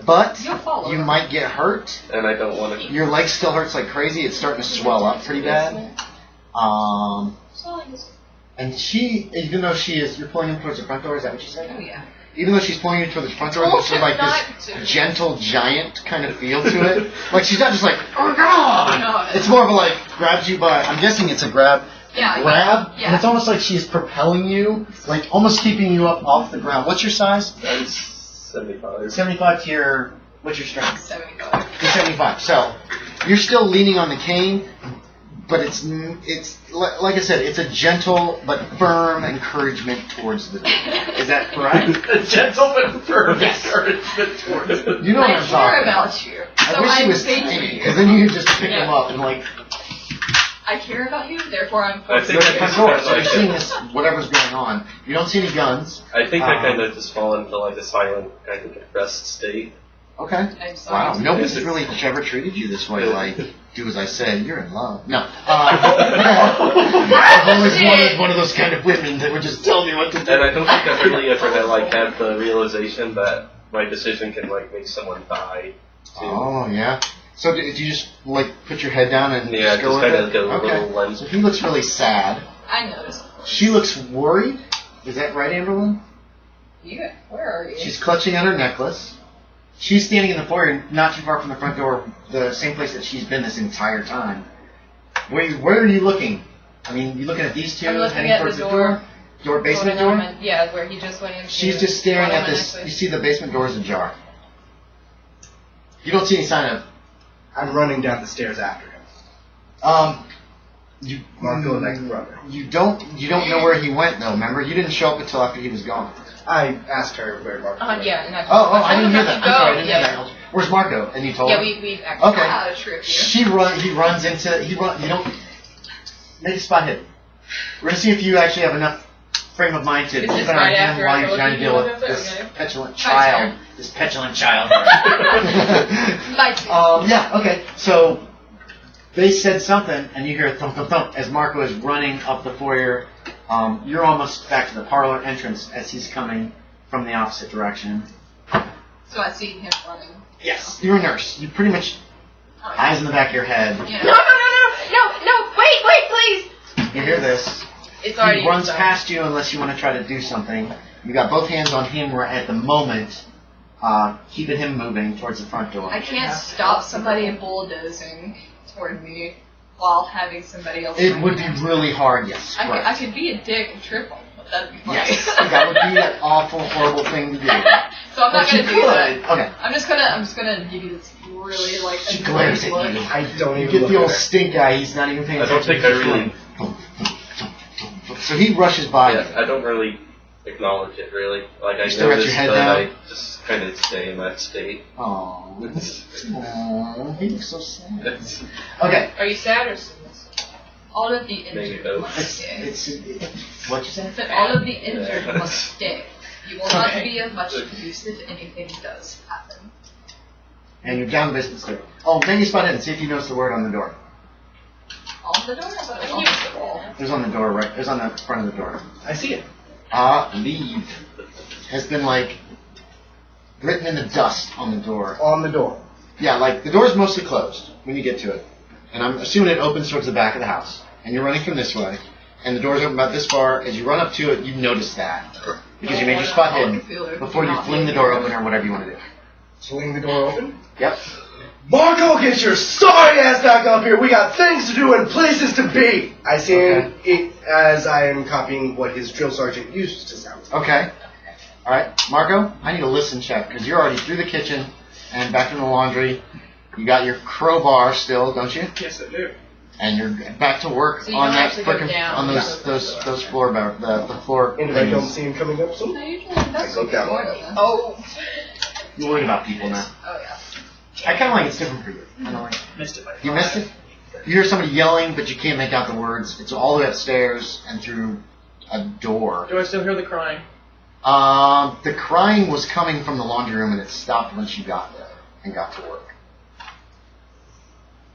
but You'll fall you over. might get hurt. And I don't want to. Your leg still hurts like crazy. It's starting to swell up pretty bad. And she, even though you're pulling him towards the front door. Is that what you said? Oh yeah. Even though she's pulling you towards the front door, there's sort of like this gentle giant kind of feel to it. Like she's not just like, oh god! It's more of a like, grabs you by, I'm guessing it's a grab. Yeah. And it's almost like she's propelling you, like almost keeping you up off the ground. What's your size? 75. 75 to your, what's your strength? 75. You're 75. So, you're still leaning on the cane, but it's like I said, it's a gentle but firm encouragement towards the door. Is that correct? A gentle but firm encouragement towards the door. You know what I'm I care talking about you. I wish he was tiny, because then you could just pick him up and like... I care about you, therefore I'm I think You're at the front door, so you're seeing this, whatever's going on. You don't see any guns. I think I kind of just fall into like a silent kind of depressed state. Okay. I'm sorry. Wow, nobody's really ever treated you this way, like, do as I said, you're in love. No. I've always wanted one of those kind of women that would just tell me what to do. And I don't think I've really ever had the realization that my decision can like make someone die. Too. Oh, yeah. So did you just, like, put your head down and just go with kind it? of go Okay. little lens. So he looks really sad. I noticed. She looks worried. Is that right, Amberlyn? Yeah. Where are you? She's clutching at her necklace. She's standing in the foyer, not too far from the front door, the same place that she's been this entire time. Where are you looking? I mean, you looking at these two I'm looking heading at towards the the door. door? Basement door? Yeah, where he just went into. She's just staring at this. You see the basement door is ajar. You don't see any sign of... I'm running down the stairs after him. Marco like brother. You don't know where he went though. Remember, you didn't show up until after he was gone. I asked her where Marco went. Yeah. And I didn't hear that. I'm sorry, I didn't hear Yeah. that. Where's Marco? And you told her. Yeah, we actually Okay. had a trip here. He runs into. You don't make a spot hit. We're gonna see if you actually have enough frame of mind to Is keep this an eye right on him after while I you're go trying to to deal the with other? this Okay. petulant My child. turn. This petulant child. My turn. Yeah. Okay. So. They said something, and you hear thump, thump, thump as Marco is running up the foyer. You're almost back to the parlor entrance as he's coming from the opposite direction. So I see him running. Yes. You're a nurse. You pretty much eyes in the back of your head. Yeah. No! Wait, please! You hear this. It's already. He runs past you unless you want to try to do something. You got both hands on him at the moment, keeping him moving towards the front door. I can't stop somebody bulldozing toward me while having somebody else. It would be really hard, yes. I could be a dick and trip him, but that'd be fine. Yes, that would be an awful, horrible thing to do. So I'm not But you gonna do that. could. Okay. I'm just gonna give you this really like. She glares at you. I don't You even get look the at old her. stink eye. He's not even paying I don't attention. think I He's really. going, So he rushes by you. Yeah, I don't really acknowledge it really. Like I still got your notice, head but down? I just kind of stay in that state. Aww, he looks so sad. It's, Okay. Are you sad or submissive? All of the Maybe injured both. must stay. What you say? But all of the injured Yeah. must stay. You will not Okay. be of much use if anything does happen. And you're down the basement stair. Oh, make a spot in and see if you notice the word on the door. On the door? I thought it was on the wall. There's on the door, right? There's on the front of the door. I see it. Leave has been like written in the dust on the door. On the door. Yeah, like the door's mostly closed when you get to it. And I'm assuming it opens towards the back of the house. And you're running from this way. And the door's open about this far. As you run up to it, you notice that. Because you made your spot hidden before you fling the door open or whatever you want to do. Swing the door open. Yep. Marco, get your sorry ass back up here. We got things to do and places to be. I say it as I am copying what his drill sergeant used to sound. Okay. Alright, Marco, I need a listen check because you're already through the kitchen and back in the laundry. You got your crowbar still, don't you? Yes, I do. And you're back to work So you on don't that actually go frickin' down. on those floor the floor. And if I don't things. see him coming up soon, I usually invest go down. Oh. You're worried about people now. Oh yeah. I kind of like it's different for you. I don't like. missed it. You missed it? You hear somebody yelling, but you can't make out the words. It's all the way upstairs and through a door. Do I still hear the crying? The crying was coming from the laundry room, and it stopped when she got there and got to work.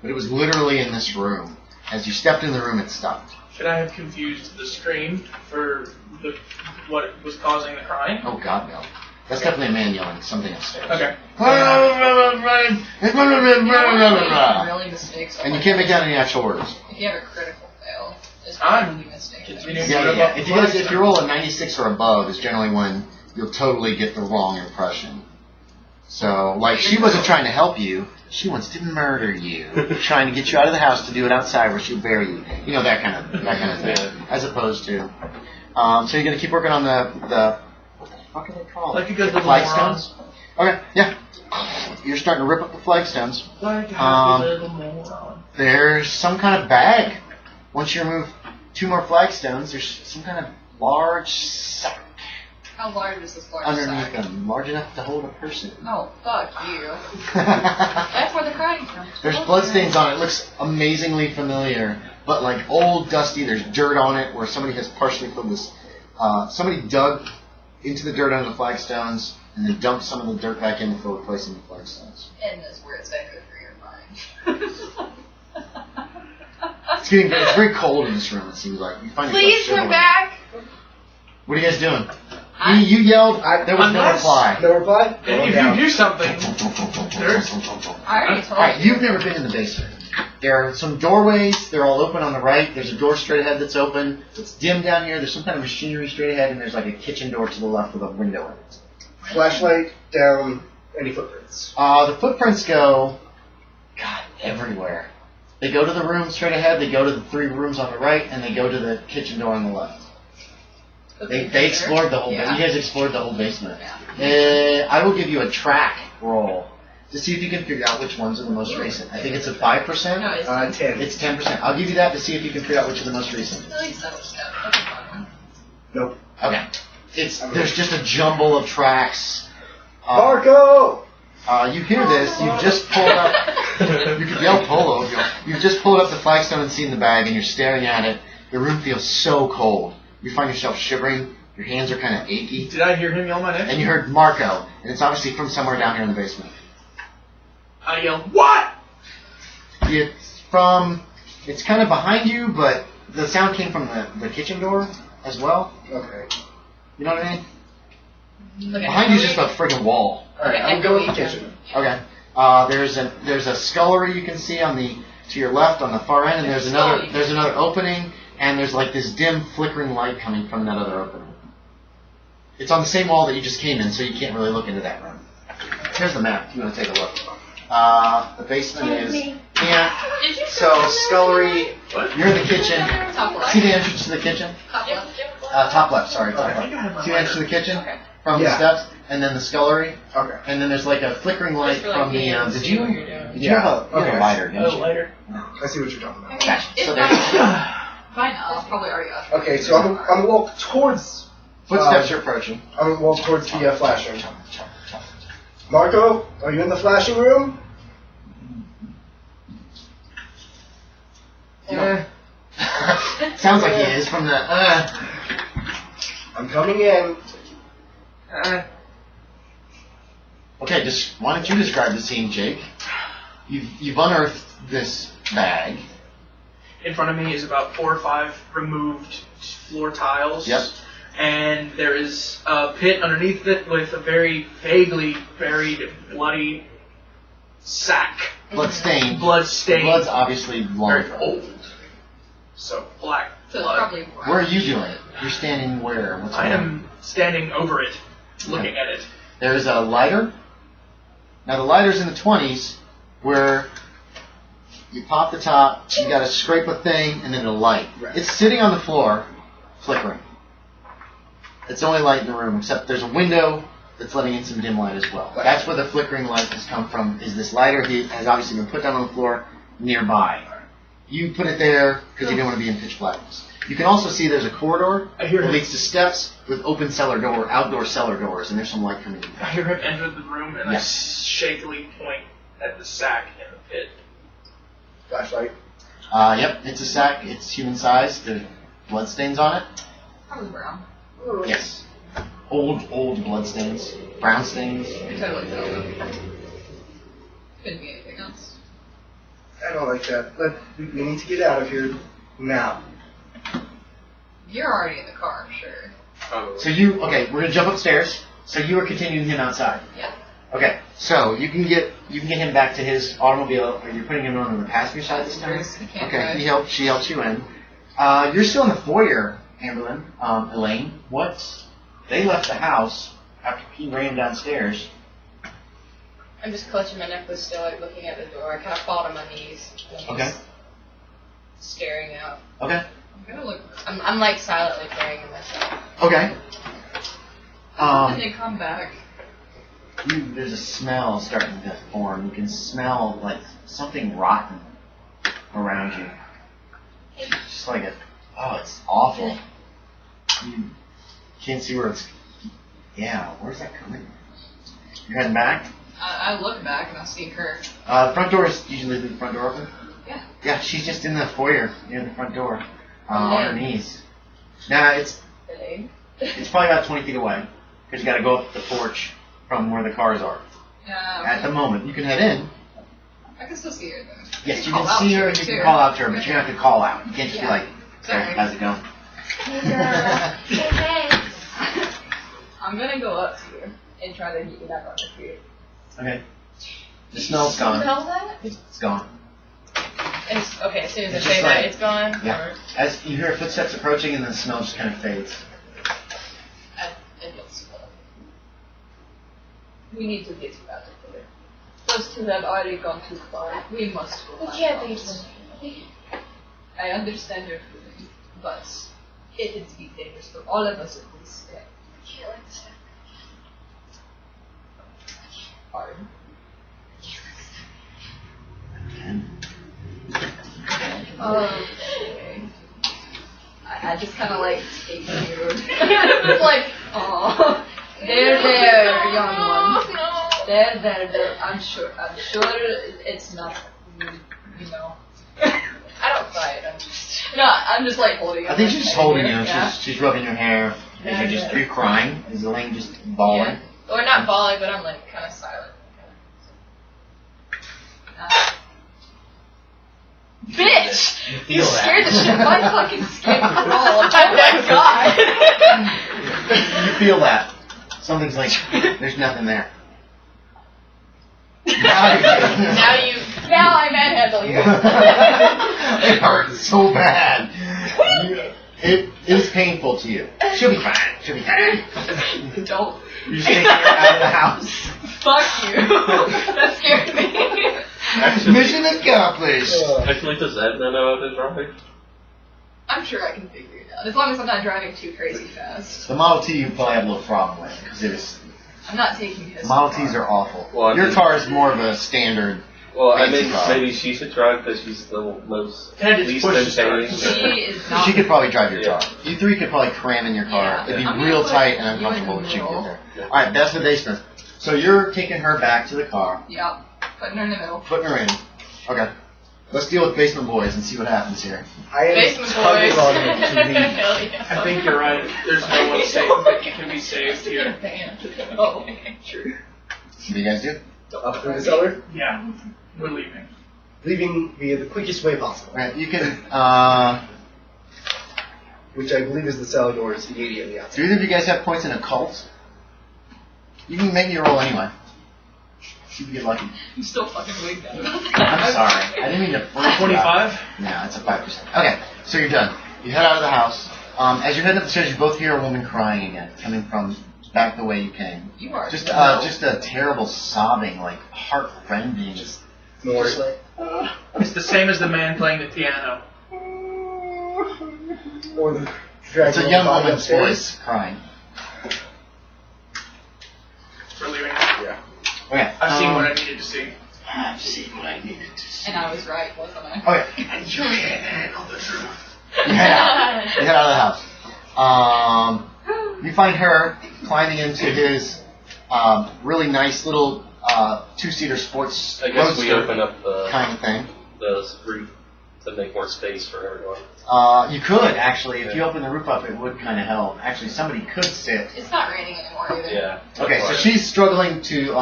But it was literally in this room. As you stepped in the room, it stopped. Should I have confused the scream for what was causing the crying? Oh, God, no. That's definitely a man yelling something upstairs. Okay. Really mistakes. And you can't make out any actual words. If you have a critical fail, it's I'm really mistaken. continuing Yeah, to yeah. rip yeah. up If you roll a 96 or above, is generally when you'll totally get the wrong impression. So, like, she wasn't trying to help you. She wants to murder you. Trying to get you out of the house to do it outside where she'll bury you. You know, that kind of thing. As opposed to... so you're going to keep working on the what the fuck are they called? Like you guys did flagstones? Okay, yeah. You're starting to rip up the flagstones. Like a little moron. There's some kind of bag. Once you remove 2 more flagstones, there's some kind of large sack How large is this large underneath sack? them. Large enough to hold a person. Oh, fuck you. That's where the crying comes from. There's bloodstains on it. It looks amazingly familiar, but like old, dusty. There's dirt on it where somebody has partially filled this. Somebody dug into the dirt under the flagstones and then dumped some of the dirt back in before replacing the flagstones. And that's where it's that good for your mind. It's very cold in this room, it seems like. You find yourself Please shivering. come back. What are you guys doing? You yelled. There was no Unless- reply. No reply? And if you do something, there's I already told Alright, you. you've never been in the basement. There are some doorways. They're all open on the right. There's a door straight ahead that's open. It's dim down here. There's some kind of machinery straight ahead, and there's like a kitchen door to the left with a window in it. Flashlight down. Any footprints? The footprints go, God, everywhere. They go to the room straight ahead. They go to the 3 rooms on the right, and they go to the kitchen door on the left. They explored the whole. Yeah. You guys explored the whole basement. Yeah. I will give you a track roll to see if you can figure out which ones are the most recent. I think it's a 5%. No, it's 10. It's 10%. I'll give you that to see if you can figure out which are the most recent. at least that was that. That's a fun one. Nope. Okay. There's just a jumble of tracks. Marco! You hear this? You've just pulled up. You could yell polo. You've just pulled up the flagstone and seen the bag, and you're staring at it. The room feels so cold. You find yourself shivering. Your hands are kind of achy. Did I hear him yell my name? And you heard Marco, and it's obviously from somewhere down here in the basement. I yell, what? It's kind of behind you, but the sound came from the kitchen door as well. Okay. You know what I mean? Okay. Behind you is just a friggin' wall. Alright, I'm going to the kitchen. Okay. There's a scullery you can see to your left on the far end, and there's another opening, and there's like this dim flickering light coming from that other opening. It's on the same wall that you just came in, so you can't really look into that room. Here's the map if you want to take a look. The basement is here. Did you So scullery, What? you're in the kitchen. Top left. See the entrance to the kitchen? Top left. Top left, sorry. Top I think I have left. my See the entrance to the kitchen? Okay. From Yeah. the steps, and then the scullery, Okay. and then there's like a flickering light Just for, like, from the. being able to Did see you? what you're doing. Did you have a Okay. lighter? A Didn't little you? later. I see what you're talking I about. mean, Okay, it's so by there's now. It's probably already up. Okay, so I'm gonna walk towards. footsteps are approaching. I'm gonna walk towards the flashing. Marco, are you in the flashing room? Yeah. Sounds like he is from the. I'm coming in. Okay, why don't you describe the scene, Jake? You've unearthed this bag. In front of me is about 4 or 5 removed floor tiles. Yep. And there is a pit underneath it with a very vaguely buried, bloody sack. Blood stained. Blood stained. Blood's obviously long. Very old. So, black So it's blood. probably. Where are you doing? You're standing where? What's I going on? am standing over it, looking at it. There's a lighter. Now the lighter's in the 20s, where you pop the top, you gotta scrape a thing, and then it'll light. Right. It's sitting on the floor, flickering. It's the only light in the room, except there's a window that's letting in some dim light as well. Right. That's where the flickering light has come from, is this lighter has obviously been put down on the floor nearby. You put it there because you didn't want to be in pitch blackness. You can also see there's a corridor I hear that him. leads to steps with open outdoor cellar doors, and there's some light coming in. I hear him enter the room, and I Yes. shakily point at the sack in the pit. Flashlight. Yep, it's a sack. It's human sized. There's blood stains on it. Probably brown. Yes. Old blood stains. Brown stains. I totally tell them. Couldn't be anything else. I don't like that. We need to get out of here now. You're already in the car, I'm sure. Probably. So we're going to jump upstairs. So you were continuing him outside. Yeah. Okay. So you can get him back to his automobile. Are you putting him on the passenger side this time? He can't Okay. drive. She helps you in. You're still in the foyer, Amberlyn. Elaine. What? They left the house after he ran downstairs. I'm just clutching my necklace still, like looking at the door. I kind of fall to my knees. Okay. Staring out. Okay. I'm like silently praying to myself. Okay. When they come back. There's a smell starting to form. You can smell like something rotten around you. Just like it's awful. You can't see where it's. Yeah, where's that coming from? You're heading back? I look back and I see her. Front door is usually the front door open? Yeah. Yeah, she's just in the foyer near the front door. On her knees. Now, it's probably about 20 feet away. Because you got to go up the porch from where the cars are. Yeah. At the moment. You can head in. I can still see her though. Yes, you can see her and you can call out to her, but you have to call out. You can't just be like, Sorry. how's it going? Hey girl. Hey. I'm gonna go up to her and try to get you back on her feet. Okay. The smell's gone. Smell that? It's gone. Okay, as soon as I It's say just that, like- it's gone? Yeah. As you hear footsteps approaching and then the smell just kind of fades. It looks full. We need to get you out of here. Those two have already gone too far. We must go. We can't leave them. I understand your feelings, but it would be dangerous for all of us if we stay. I can't let this happen. Pardon? Okay. I just kind of like take you. Like, oh, there, young one. No. There. I'm sure it's not, you know. I don't cry it. I'm just like holding you. I think she's just holding you. Yeah. She's rubbing your hair. You're crying. Is Elaine just bawling? Yeah. Or not bawling, but I'm like kind of silent. Bitch! You scared the shit out of my fucking skin crawl. Oh my god! You feel that. Something's like, there's nothing there. Now I manhandle you. It hurts so bad. It is painful to you. She'll be fine. Don't. You're just taking her out of the house. Fuck you. That scared me. Mission accomplished. Actually, does Edna know how to drive? I'm sure I can figure it out. As long as I'm not driving too crazy fast. The Model T you probably have a little problem with because it is. I'm not taking his Model car. Ts are awful. Well, Your car is more of a standard. Well, I fancy mean, car. maybe she should drive because she's the most Can I just least push the start? maintained. She is not. She could probably drive your Yeah. car. You three could probably cram in your car. Yeah. It'd be I'm real gonna tight put and you in uncomfortable the if she could get middle. there. Alright, that's the basement. So you're taking her back to the car, Yeah. Putting her in the middle. putting her in. Okay. Let's deal with basement boys and see what happens here. I am Basement tugging boys. on him to leave. Hell yeah. I think you're right. There's no one safe that can be saved here. Oh, okay, true. What do you guys do? Up through the cellar, Yeah, we're leaving. leaving via the quickest way possible, Alright, you can, which I believe is the cellar doors immediately do outside. either of you guys have points in occult? You can make me roll anyway. See if you get lucky. I'm still fucking wigged out. I'm sorry. I didn't mean to freak you out. 25? No, it's a 5%. Okay, so you're done. You head out of the house. As you're heading up the stairs, you both hear a woman crying again, coming from back the way you came. You are. Just a terrible sobbing, like heart-rending. Just like, It's the same as the man playing the piano. or the It's dragging a young body woman's upstairs. voice crying. We're leaving. Yeah. Okay. I've seen what I needed to see. I've seen what I needed to see. And I was right, wasn't I? Okay. And you can't handle the truth. You head out. You head out of the house. You find her climbing into his really nice little two-seater sports I guess we roadster open up the kind of thing. roof to make more space for everyone. You could, actually. If you open the roof up, it would kind of help. Actually, somebody could sit. It's not raining anymore either. Yeah. Okay, so she's struggling to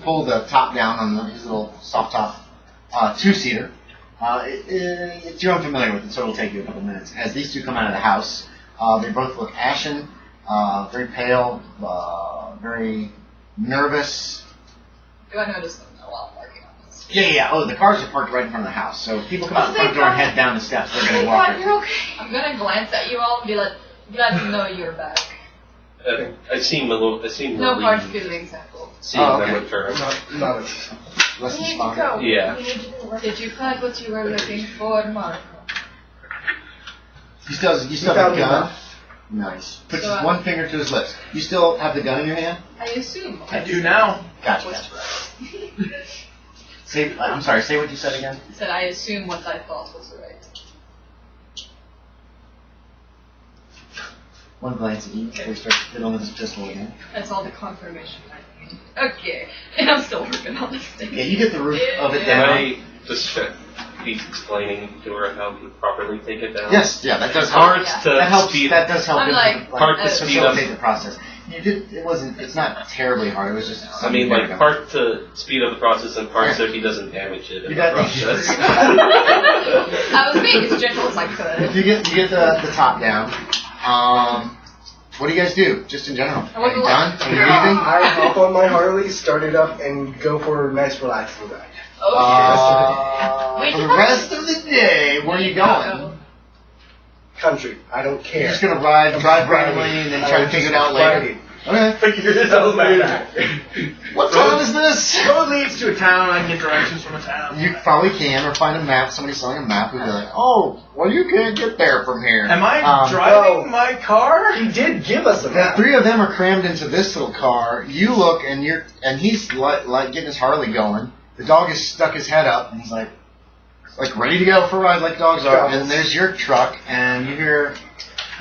pull the top down on his little soft top two-seater. You're unfamiliar with it, so it'll take you a couple minutes. As these two come out of the house, they both look ashen, very pale, very nervous. Do I notice them while I'm working on this? Yeah. Oh, the cars are parked right in front of the house. So if people come out the front door and head down the steps, they're going to walk right. You're okay. I'm gonna glance at you all and be like, glad to know you're back. I seem No hard feelings at all. seeing them return. Not Less We need to responded. go. Yeah. We need to do work. Did you find what you were looking for, Mark? You still have found the the gun? gun. Nice. Puts So, one finger to his lips. You still have the gun in your hand? I assume. I do now. Gotcha. I'm sorry, say what you said again. I said I assume what I thought was right. One glance at you before you start to fiddle with his pistol again. That's all the confirmation I need. Okay. And I'm still working on this thing. Yeah, you get the roof of it Can down. I just check? He's explaining to her how to properly take it down. Yes, yeah, that does help. Parts Yeah. to That helps. speed. That does help. I'm like, part to speed up. facilitate the process. You did. It wasn't. It's not terribly hard. It was just. I mean, like something part to speed up the process and part so he doesn't damage it in You the got process. I was being as gentle as I could. You get the top down. What do you guys do? Just in general. I Are you wasn't done? like- Are you leaving? I hop on my Harley, start it up, and go for a nice relaxing ride. Okay. For the rest of the day, where are you going? Country. I don't care. You're just gonna drive randomly, and then try to figure it out later. Okay. Figure it out later. What town is this? Road leads to a town. I can get directions from a town. You probably can, or find a map. Somebody selling a map who'd be like, "Oh, well, you can't get there from here." Am I driving no. my car? He did give us a The map. three of them are crammed into this little car. You look, and he's like getting his Harley going. The dog has stuck his head up, and he's like ready to go for a ride, like dogs are. And there's your truck, and you hear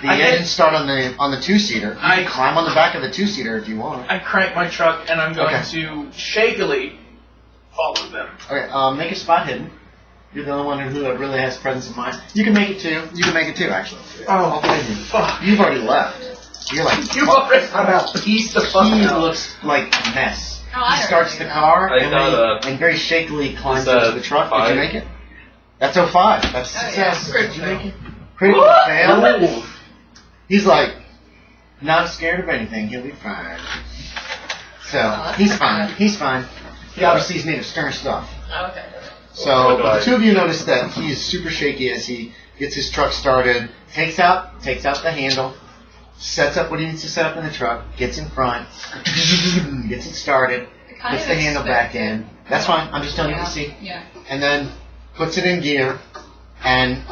the engine start on the two-seater. You can climb on the back of the two-seater if you want. I crank my truck and I'm going Okay. to shakily follow them. Okay, make a spot hidden. You're the only one who really has presence of mind. You can make it too. You can make it too, actually. Oh, Okay. fuck. You've already left. You're like, You already I'm out. piece the fuck he out. looks like a mess. Oh, I He starts the already know. car I got and very shakily climbs Is that into the truck. Did 5? you make it? That's 05. That's a Oh, yeah. success. Critical Did you make fail. it? Critical fail. Ooh. He's like, not scared of anything. He'll be fine. So that's he's not fine. bad. He's fine. He obviously is made of stern stuff. Okay. So the two of you notice that he is super shaky as he gets his truck started, takes out the handle, sets up what he needs to set up in the truck, gets in front, gets it started, I kind puts of the handle back expected- in. That's fine. I'm just telling you Yeah. what you see. Yeah. And then puts it in gear, and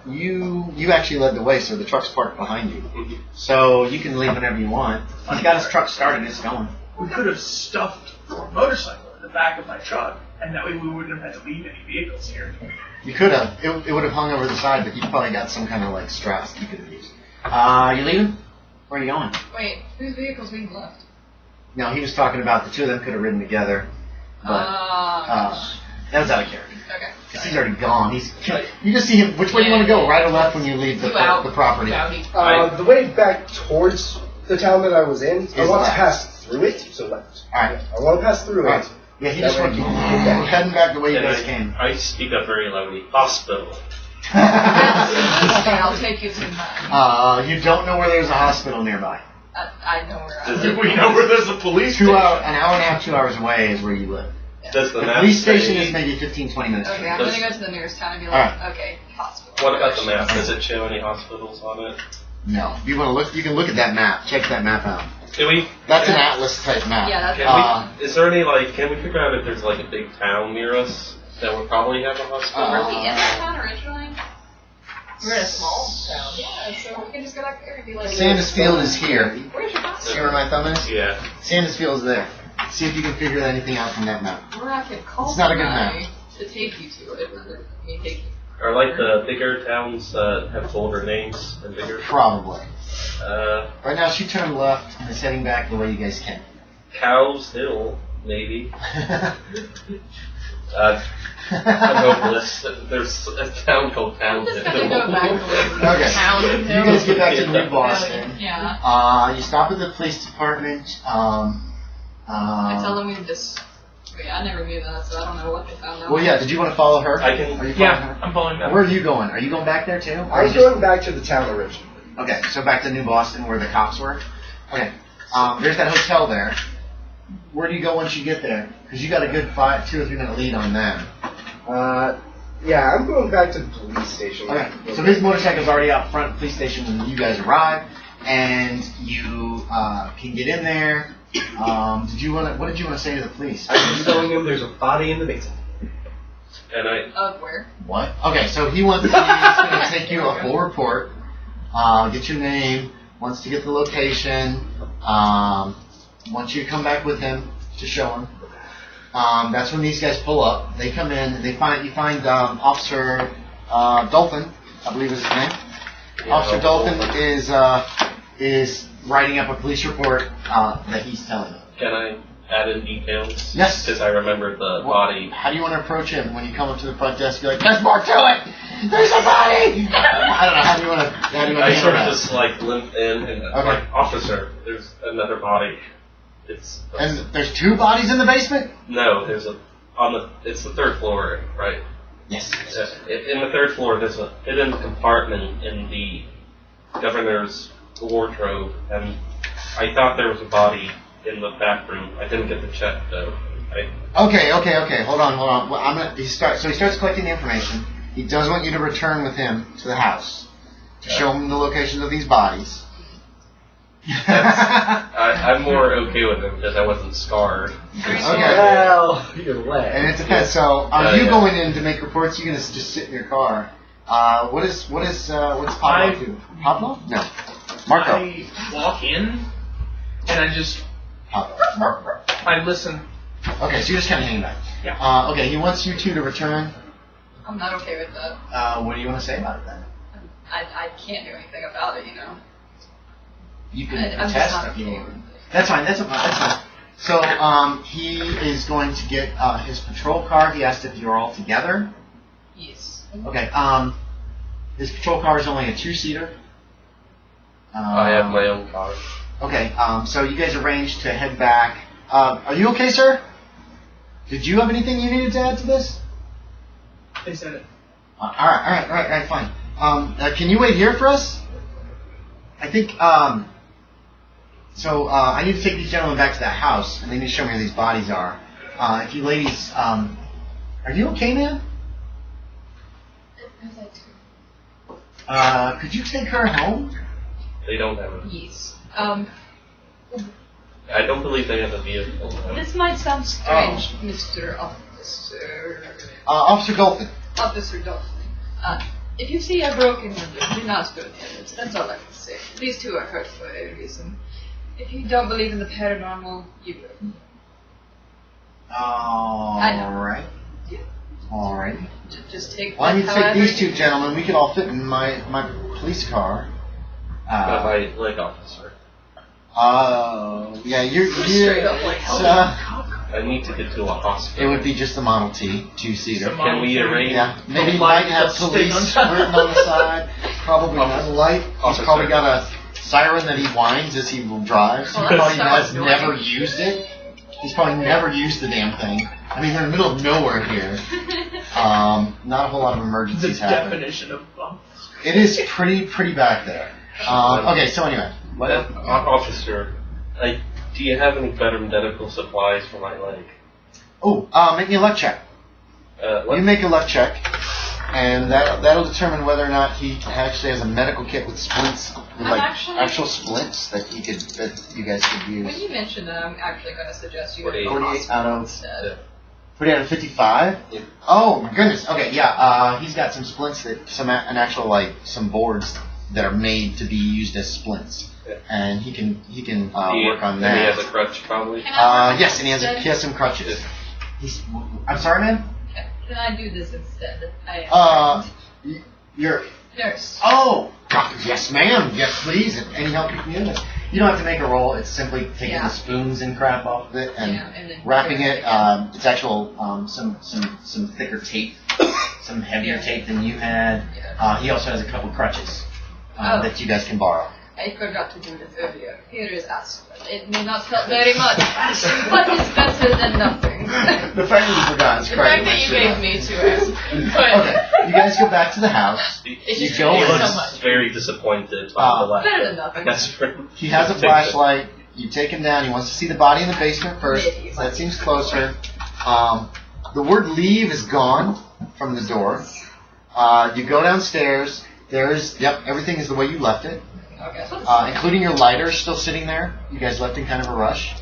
you actually led the way, so the truck's parked behind you. So you can leave whenever you want. He's got his truck started. It's going. We could have stuffed a motorcycle in the back of my truck, and that way we wouldn't have had to leave any vehicles here. You could have. It would have hung over the side, but you probably got some kind of like straps you could have used. You leaving? Where are you going? Wait, whose vehicle's being left? No, he was talking about the two of them could have ridden together, but that was out of character. Okay. Because he's already gone. You just see him. Which way do you want to go? Right or left when you leave the property? The way back towards the town that I was in, I Is want to left. pass through it, so left. Alright. I want to pass through Alright. it. Yeah, he That just way went you can get back. heading back the way you And guys came. I speak up very loudly. Hospital. Okay, I'll take you to mine. You don't know where there's a hospital nearby. I know where I Does live. it- We know where there's a police An hour and a half, 2 hours away is where you live. Does the The map police station say- is maybe 15, 20 minutes. Okay, I'm gonna go to the nearest town and be like, Alright. okay, hospital. What about the map? Does it show any hospitals on it? No. If you want to look, you can look at that map. Check that map out. Can we? That's an atlas type map. Yeah, that's Can we? Is there any can we figure out if there's like a big town near us that would probably have a hospital? Were we in that town originally? We're in a small town. Yeah, so we can just go back there and be like, Sandisfield is here. where's your See hospital? where my thumb is? Yeah. Sandisfield is there. See if you can figure anything out from that map. Or I could call It's not a good somebody map. to take you to it. I mean, take you. Or like the bigger towns have bolder names and bigger. Probably. Uh, Right now, she turned left and is heading back the way you guys came. Cows Hill, maybe. I'm hopeless. There's a town called I'm Town just Hill. gonna go back away from Okay. the town. You guys get back to New Yeah. Boston. Yeah. You stop at the police department. I tell them we just. Wait, I never knew that, so I don't know what they found out. Well, yeah. Did you want to follow her? I can- Are you following Yeah, her? I'm following them. Where are you going? Are you going back there too? Or I was you just- going back to the town originally. Okay, so back to New Boston where the cops were. Okay. There's that hotel there. Where do you go once you get there? Because you got a good 2 or 3 minute lead on them. Yeah, I'm going back to the police station. Okay. So his motorcycle's already out front of the police station when you guys arrive, and you can get in there. What did you want to say to the police? I'm just telling him there's a body in the basement. And Of where? What? Okay, so he's going to take you a full report, get your name, wants to get the location, wants you to come back with him to show him. That's when these guys pull up. They come in, you find Officer Dolphin, I believe is his name. Officer Dolphin is writing up a police report that he's telling you. can I add in details? Yes. Because I remember the body. How do you want to approach him when you come up to the front desk? You're like, there's more to it! There's a body! I don't know, how do you want to I handle sort of that? just like limp in and like, officer, there's another body. And there's 2 bodies in the basement? No, there's it's the 3rd floor, right? Yes. In the 3rd floor, there's a hidden compartment in the governor's wardrobe, and I thought there was a body in the bathroom. I didn't get to check though. Okay. Hold on. Well, he starts collecting the information. He does want you to return with him to the house to show him the locations of these bodies. I'm more okay with it because I wasn't scarred. Okay. Well, your leg. And it depends. So, are you going in to make reports? You're gonna just sit in your car. What's Pablo do? Pablo? No. Marco. I walk in and I just Pablo. I listen. Okay, so you're just kind of hanging back. Yeah. Okay, he wants you 2 to return. I'm not okay with that. What do you want to say about it then? I can't do anything about it, you know. You can I'm just protest not if you okay want. with it. That's fine. So, he is going to get his patrol car. He asked if you're all together. Yes. Okay, his patrol car is only a 2-seater. I have my own car. Okay, so you guys arranged to head back. Are you okay, sir? Did you have anything you needed to add to this? They said it. All right, fine. Can you wait here for us? I think, so I need to take these gentlemen back to that house, and they need to show me where these bodies are. If you ladies, are you okay, man? Could you take her home? They don't have a. Yes. I don't believe they have a vehicle. This might sound strange, Mr. Officer. Officer Dolphin. Officer Dolphin. If you see a broken window, do not go near it. That's all I can say. These 2 are hurt for a reason. If you don't believe in the paranormal, you will. Alright. Yeah. Alright. Just take. Well, I need to take however these 2 you- gentlemen. We could all fit in my police car. My leg officer. Oh, yeah, you're straight up like I need to get to a hospital. it would be just a Model T, 2-seater. Some- Can we arrange? Yeah, maybe he light might have that's police staying on written on the side. Probably not a light. He's Officer. probably got a siren that he winds as he drives. He Well, probably that's has annoying. never used it. He's probably never used the damn thing. I mean, they're in the middle of nowhere here. Not a whole lot of The emergencies happen. definition of It is pretty back there. Okay, so anyway. Officer, do you have any better medical supplies for my leg? Oh, make me a luck check. What? You make a luck check, and that'll determine whether or not he actually has a medical kit with splints, with like actual splints that you guys could use. When you mention that, I'm actually going to suggest you go to 48 the 48 hospital out of instead. 48 out of 55. Yeah. Oh my goodness. Okay, yeah. He's got some splints that some boards that are made to be used as splints, Yeah. and he can work on And that. he has a crutch, probably. Can I work Yes, and he instead? has some crutches. I'm sorry, man. Can I do this instead? You're. Nurse. Oh, yes, ma'am. Yes, please. Any help you can give us. You don't have to make a roll. It's simply taking Yeah. the spoons and crap off of it and then wrapping it. It's actual some thicker tape, some heavier tape than you had. He also has a couple crutches that you guys can borrow. I forgot to do this earlier. Here is aspirin. It may not help very much, but it's better than nothing. The fact that you forgot is The crazy. fact that you gave me 2 aspirin. But Okay. You guys go back to the house. He You go in. looks very disappointed by the light. Better than nothing. That's He has a flashlight. You take him down. He wants to see the body in the basement first. So that seems closer. The word leave is gone from the door. You go downstairs. Everything is the way you left it. Okay. Including your lighter still sitting there. You guys left in kind of a rush.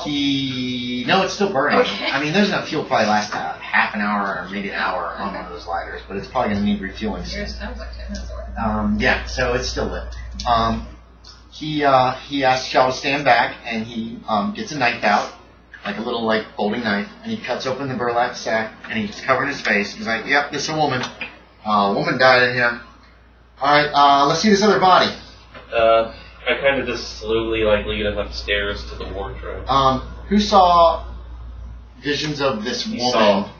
No, it's still burning. Okay. I mean, there's enough fuel to probably last half an hour or maybe an hour on one of those lighters, but it's probably going to need refueling soon. Yours sounds like 10 minutes away. Yeah, so it's still lit. He asks y'all to stand back, and he gets a knife out, like a little folding knife, and he cuts open the burlap sack, and he's covering his face. He's like, "Yep, this is a woman. A woman died in here. All right, let's see this other body." I kind of just slowly lead him upstairs to the wardrobe. Who saw visions of this woman?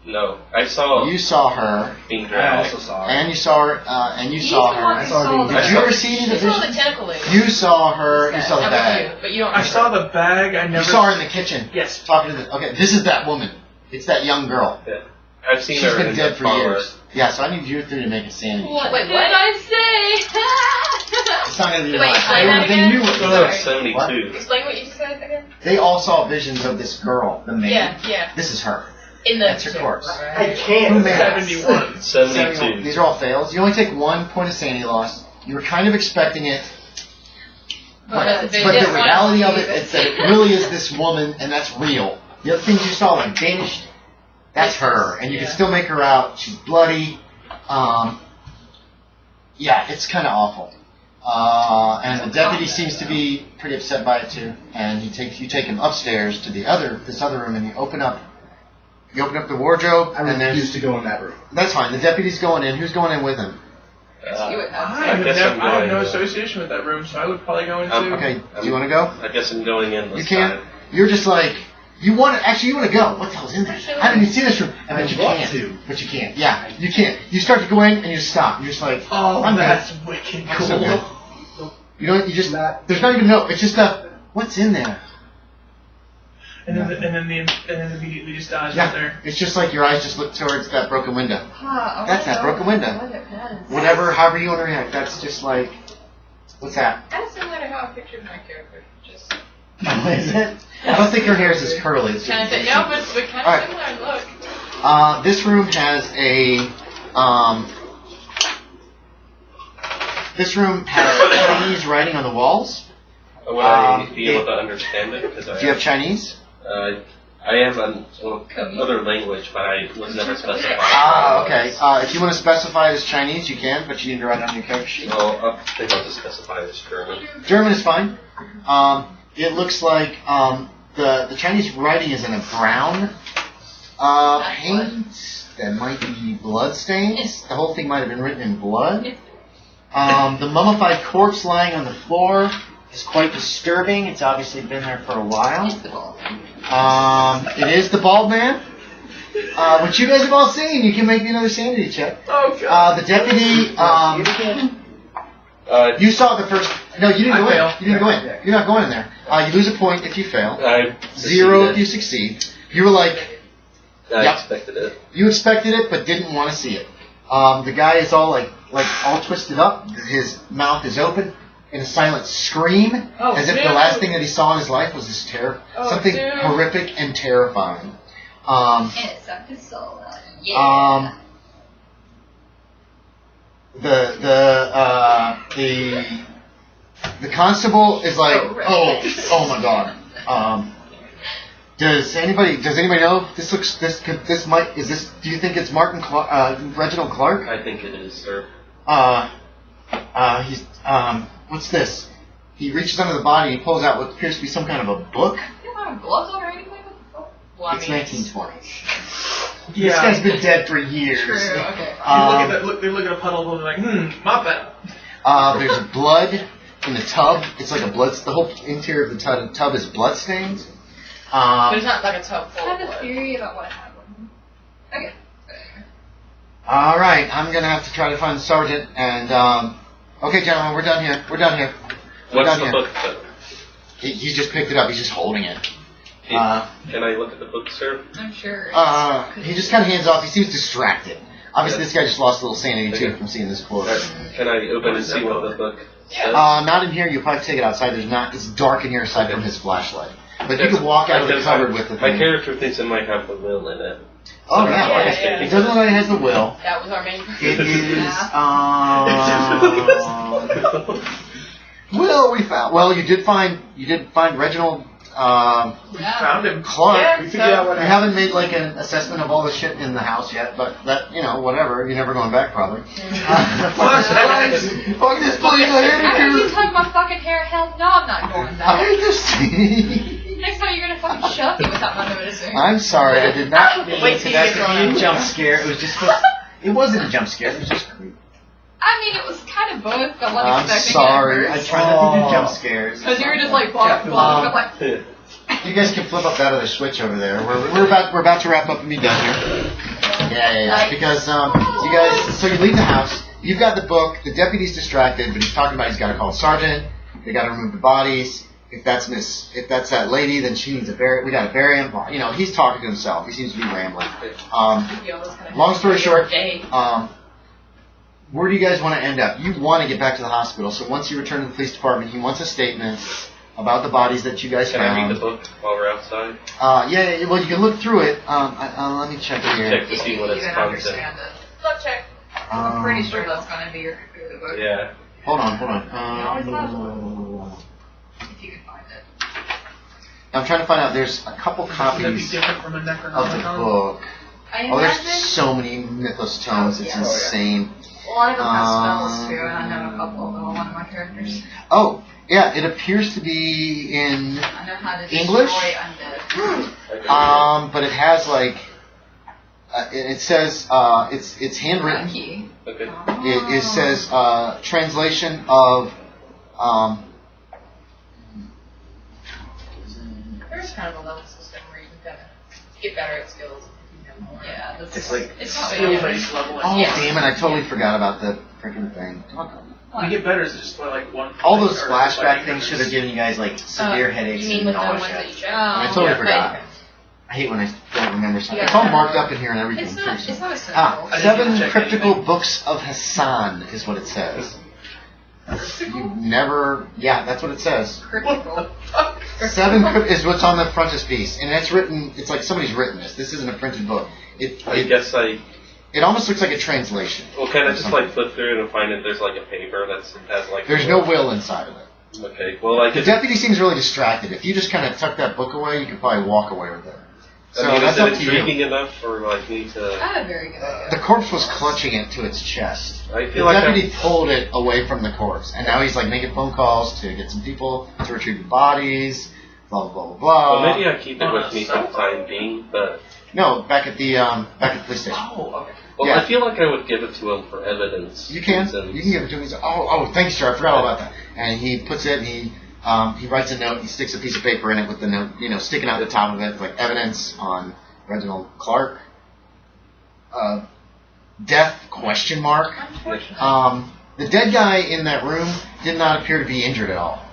No, I saw. You saw her, being I dragged. also saw her. and you saw her, and you saw her. I saw her. Did you ever see any of the You saw the visions? tentacle lady. You saw her. You saw the That was bag. you, but you don't. I saw the bag. I You never. saw her in the kitchen. Yes. Talking to the. Okay, this is that woman. It's that young girl. Yeah. I've seen She's her been in dead the for bar. years. Yeah, so I need you three to make a sanity check. Wait, what did I say? It's not gonna be Wait, right. explain that They again? knew what. Sorry. 72. Explain what you just said again. They all saw visions of this girl, the maid. Yeah. This is her. In the. That's her corpse. I can't. Who made it? 71. 72. These are all fails. You only take 1 point of sanity loss. You were kind of expecting it, but the reality of it is that it really is this woman, and that's real. The other things you saw vanished. That's her, and you can still make her out. She's bloody. Yeah, it's kind of awful. And the deputy seems to be pretty upset by it too. And you take him upstairs to this other room, and you open up the wardrobe, I and refuse to go in that room. that's fine. The deputy's going in. Who's going in with him? You would have. I guess I'm I have no going. association with that room, so I would probably go into. Okay, do you want to go? I guess I'm going in this You can't. time. You're just you want to go. What the hell's in there? I haven't even seen this room. And but you want can't. to. But you can't. Yeah, you can't. You start to go in and you stop. You're just like, Oh, I'm that's good. wicked I'm cool. so good. You don't. You just. Not- There's not even it's just what's in there? And then immediately just dies right Yeah. there. It's just like your eyes just look towards that broken window. Huh, That's that broken window. Whatever, however you want to react. That's just what's that? Kind of similar to how I pictured my character. Just Is it? I don't think her hair is as curly. It's kind just, of no, but kind of Alright. similar look. This room has Chinese writing on the walls. Would I be able to understand it? Because Do you have Chinese? I have another language, but I was never specified. Okay. If you want to specify it as Chinese, you can, but you need to write it on your character sheet. Well, I think I'll just specify it as German. German is fine. It looks like the Chinese writing is in a brown paint. That might be blood stains. The whole thing might have been written in blood. The mummified corpse lying on the floor is quite disturbing. It's obviously been there for a while. It is the bald man, which you guys have all seen. You can make me another sanity check. Oh god. The deputy, you saw the first. No, you didn't I go fail. in. You didn't go in. You're not going in there. You lose a point if you fail. I 0 if succeeded. you succeed. You were like, I Yep. expected it. you expected it, but didn't want to see it. The guy is all all twisted up. His mouth is open in a silent scream, Oh, as if the dude. last thing that he saw in his life was this something dude. horrific and terrifying. And it sucked his soul out. Yeah. The constable is like, Oh, right. oh my god. Does anybody know if this looks do you think it's Reginald Clark? I think it is, sir. He's what's this? He reaches under the body and he pulls out what appears to be some kind of a book. You don't have gloves on or anything? Well, I It's mean, 1920. Yeah. This guy's been dead for years. True, okay. They look at a puddle and they're like, mop that. There's blood in the tub. It's like the whole interior of the tub is blood stains. But it's not like a tub full I of have a blood. theory about what happened. Okay. All right, I'm gonna have to try to find the sergeant. And okay, gentlemen, we're done here. We're done here. We're What's done the here. book, though? He just picked it up. He's just holding it. Can I look at the book, sir? I'm sure. He just kind of hands off. He seems distracted. Obviously, this guy just lost a little sanity too from seeing this quote. Can I open and see what the book says? Not in here. You'll probably take it outside. There's not. It's dark in here aside from his flashlight. But you can walk out of the cupboard with the thing. My character thinks it might have the will in it. Oh yeah. It doesn't look like it has the will. That was our main. It is. Will we found? Well, you did find Reginald. Found him. Clark. Yeah, We figured out what We haven't made like an assessment of all the shit in the house yet, but that, whatever. You're never going back, probably. Fuck this place. After you tug my fucking hair, hell no, I'm not going I back. hate this. Next time you're gonna fucking shove me without my noticing. I'm sorry. I did not mean Wait to till that you get to be a drawn. jump scare. It was just. It wasn't a jump scare. It was just creepy. I mean, it was kind of both, but wasn't I'm expecting sorry. it I at try not to do jump scares. Because you were just like, walking, I'm like, You guys can flip up that other switch over there. We're about to wrap up and be done here. Yeah. Because you guys, so you leave the house. You've got the book. The deputy's distracted, but he's talking about he's got to call a sergeant. They got to remove the bodies. If that's that lady, then she needs a bury. We got to bury him. He's talking to himself. He seems to be rambling. Long story short, where do you guys want to end up? You want to get back to the hospital. So once you return to the police department, he wants a statement about the bodies that you guys Can found. I read the book while we're outside? Yeah. Well, you can look through it. Let me check it here. Check to see what it's even content. understand it. Look, check. I'm pretty sure that's gonna be your Cthulhu book. Yeah. Hold on. If you can find it. I'm trying to find out. There's a couple That'd be copies different from a of the Necronomicon. book. I Oh, there's imagine so many mythos tomes. It's yeah. insane. a lot of them have spells too, and I have a couple of them on one of my characters. Oh, yeah. It appears to be in I know how to destroy English? undead. but it has like. It says it's handwritten. Key. Okay. It says translation of. There's kind of a level system where you can kind of get better at skills. Yeah, that's, It's like it's not Skill-based level. Oh Yeah. damn it! I totally forgot about the freaking thing. When you get better, it's just for like one. All those or flashback like things should have given you guys like severe headaches You mean and with the all ones that that shit. you check? I totally Yeah, forgot. I hate when I don't remember something. Yeah. It's all marked up in here and everything. It's not as simple. I didn't 7 even check cryptical anything. books of Hassan is what it says. You never, yeah, that's what it says. Critical. 7 is what's on the frontispiece, and it's written. It's like somebody's written this. This isn't a printed book. I guess It almost looks like a translation. Well, can I just like flip through it and find that there's like a paper that has like. There's no will inside of it. Okay. Well, I The could. deputy seems really distracted. If you just kind of tuck that book away, you could probably walk away with it. So I mean, that's is up it to you. intriguing enough for like me to? I had a very good idea. The corpse was clutching it to its chest. I The feel like deputy pulled it away from the corpse, and now he's like making phone calls to get some people to retrieve the bodies. Blah blah blah blah. Well, maybe I keep it with me for the time being, but. No, back at the police station. Oh, okay. Well, Yeah. I feel like I would give it to him for evidence. You can. reasons. You can give it to him. He's like, oh, thanks, sir. I forgot all about that. And he puts it. And he writes a note. He sticks a piece of paper in it with the note, sticking out the top of it, like evidence on Reginald Clark. Death ? The dead guy in that room did not appear to be injured at all.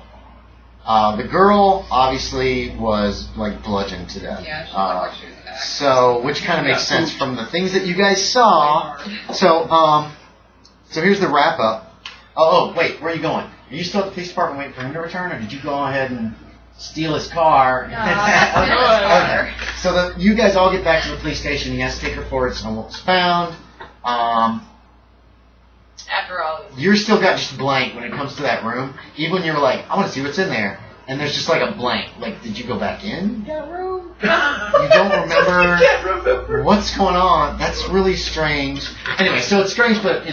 The girl obviously was like bludgeoned to death. Yeah, she looked like she was an actress. So, which kind of makes sense from the things that you guys saw. So here's the wrap up. Oh, wait, where are you going? Are you still at the police department waiting for him to return, or did you go ahead and steal his car? Okay. So you guys all get back to the police station. He has to take reports on what was found. After all, You're still got just blank when it comes to that room. Even when you're like, I want to see what's in there. And there's just like a blank. Like, did you go back in that room? You don't remember Can't remember. what's going on. That's really strange. Anyway, so it's strange, but,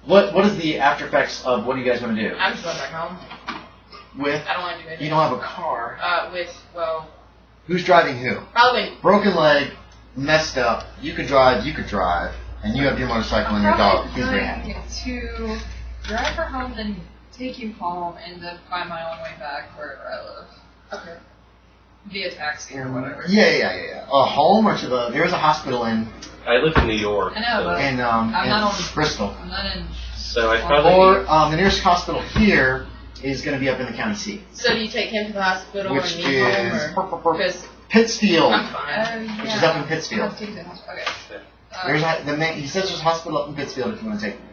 what is the after effects of what do you guys want to do? I'm just going back home. With, I don't want to do anything. you don't have a car. Who's driving who? Probably. Broken leg, messed up. You could drive. And you have your motorcycle and your dog. I'm Who's probably very going to drive her home, then take you home, and then find my own way back wherever I live. Okay. Via taxi or whatever. Yeah. Home or to the? There's a hospital in I live in New York. I know, but in I'm not on Bristol. I'm not in. So I probably. Or the nearest hospital here is going to be up in the county seat, So do you take him to the hospital which and meet home, is or because Pittsfield, I'm fine. which is up in Pittsfield. Okay. There's he says there's a hospital up in Pittsfield if you want to take him.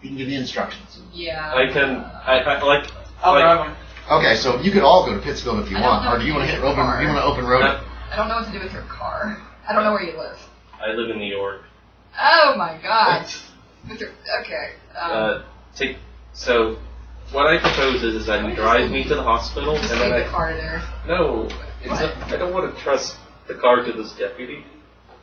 He can give you instructions. Yeah. I can. I like. I'll like, drive him. Okay, so you could all go to Pittsfield if you I don't want, know or do you want to hit your open? car. You want to open road? I don't know what to do with your car. I don't know where you live. I live in New York. Oh my god. With your okay. So what I propose is that you drive me to the hospital, Just and leave then the car there. No, I don't want to trust the car to this deputy.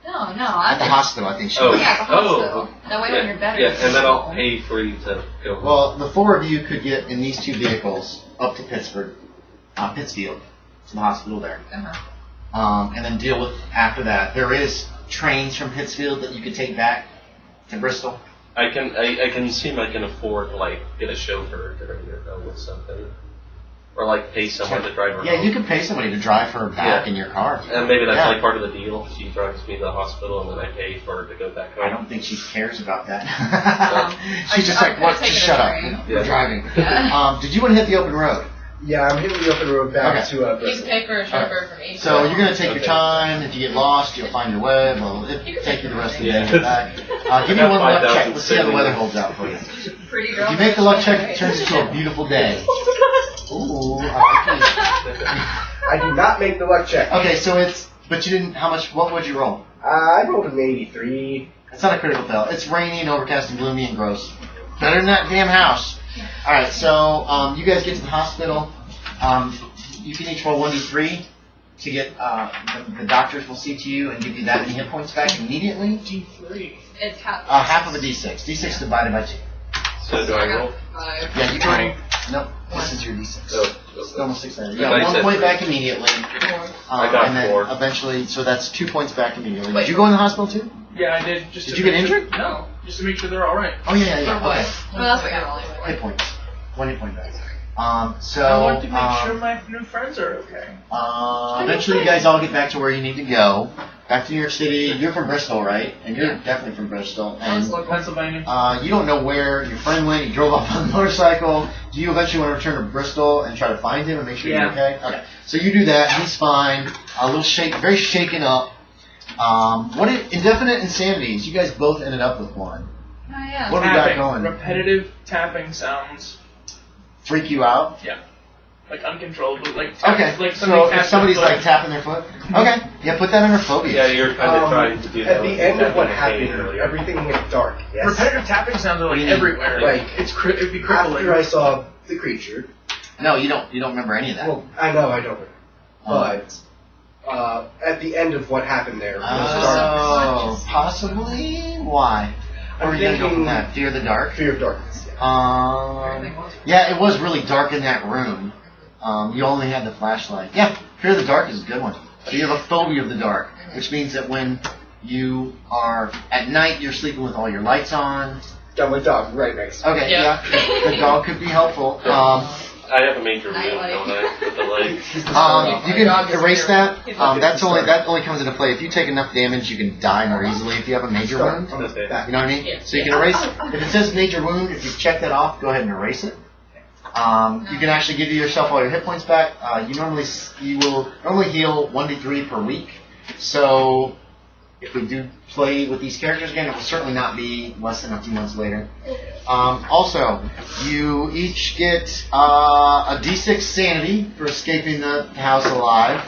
No, At the hospital, I think she. Oh. would. Yeah, at the hospital. That way yeah, when you're better. yeah, you and then I'll can pay for you to go home. Well, the four of you could get in these two vehicles up to Pittsfield, to the hospital there, and then deal with after that. There is trains from Pittsfield that you could take back to Bristol. I can assume I can afford to like get a chauffeur to bring her home with something, or like pay someone to drive her. Yeah, home. you could pay somebody to drive her back in your car. And maybe that's Yeah. like part of the deal. She drives me to the hospital, and then I pay for her to go back home. I don't think she cares about that. I- She's just I'm like, what? gonna take Just it shut a up. train. We're driving. Yeah. Did you want to hit the open road? Yeah, I'm hitting the open road back Okay. to You can Bristol. pay for a chauffeur from each. So you're going to take your Okay. time. If you get lost, you'll find your way. Well, it'll take you the rest of the day to get back. Give me I one got luck 5,000 check. Let's see how the weather holds out for you. Pretty girl. If you make the luck check, it turns into a beautiful day. Ooh, I like it. I do not make the luck check. Okay, so but you didn't, what would you roll? I rolled an 83. It's not a critical fail. It's rainy and overcast and gloomy and gross. Better than that damn house. Alright, so you guys get to the hospital. You can each roll 1d3 to get, the doctors will see to you and give you that many hit points back immediately. D3. It's Half of a d6. D6 divided by 2. So do I roll? Yeah, you can roll. Nope, this is your d6. Oh, Still almost 6 there. You And I got 1 said point 3. back immediately. I got and then 4. eventually, so that's 2 points back immediately. Wait. Did you go in the hospital too? Yeah, I did. Just Did to you get make sure- injured? No, just to make sure they're all right. Oh yeah. Okay. Well, that's what you're rolling for. Hit points. 1 hit point back. So I want to make sure my new friends are okay. eventually you guys all get back to where you need to go. Back to New York City. You're from Bristol, right? And you're definitely from Bristol. And Pennsylvania. you don't know where your friend went. He drove off on a motorcycle. Do you eventually want to return to Bristol and try to find him and make sure you're okay? Okay. So you do that. He's fine. A little very shaken up. Indefinite insanities. You guys both ended up with one. Oh yeah. What do we got Tapping. going? Repetitive tapping sounds. Freak you out? Yeah. Like uncontrollable. Like Okay. Like So if taps somebody's their foot. like tapping their foot, okay. Yeah, put that under phobia. Yeah, you're kind of trying to do that. At the with end of tapping what the happened, cane earlier. everything went dark. Yes. Repetitive tapping sounds are What do like you mean? everywhere. Like, it'd be crippling. After I saw the creature, No, you don't remember any of that. well, I know I don't, but at the end of what happened there was darkness. Possibly? Why? Where are you going to go from thinking- that? Fear the dark? Fear of darkness. Yeah. Yeah, it was really dark in that room. You only had the flashlight. Yeah, Fear of the Dark is a good one. So you have a phobia of the dark, which means that when you are at night, you're sleeping with all your lights on. Got my dog right next to me. Okay, Yeah. yeah, the dog could be helpful. I have a major wound, Nightlight. don't I? With the lights. You can erase that. He's That only comes into play if you take enough damage. You can die more easily if you have a major wound. Start from the back. You know what I mean? Yeah. So you can erase. If it says major wound, if you check that off, go ahead and erase it. You can actually give yourself all your hit points back. You will normally heal 1d3 per week. So if we do play with these characters again, it will certainly not be less than a few months later. Also, you each get a d6 sanity for escaping the house alive,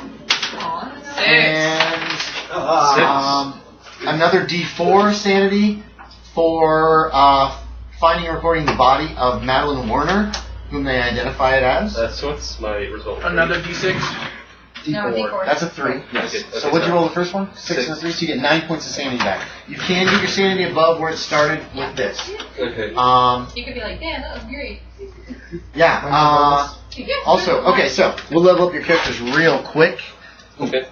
and another d4 sanity for finding and recording the body of Madeline Warner, whom they identify it as. So what's my result? Another D6. No, D4. That's a 3. Yes. Okay, So what'd you sorry. roll the first one? 6 and a 3, so you get 9 points of sanity back. You can get your sanity above where it started with this. Okay. You could be like, damn, that was great. Yeah. Also, okay, so we'll level up your characters real quick. Okay.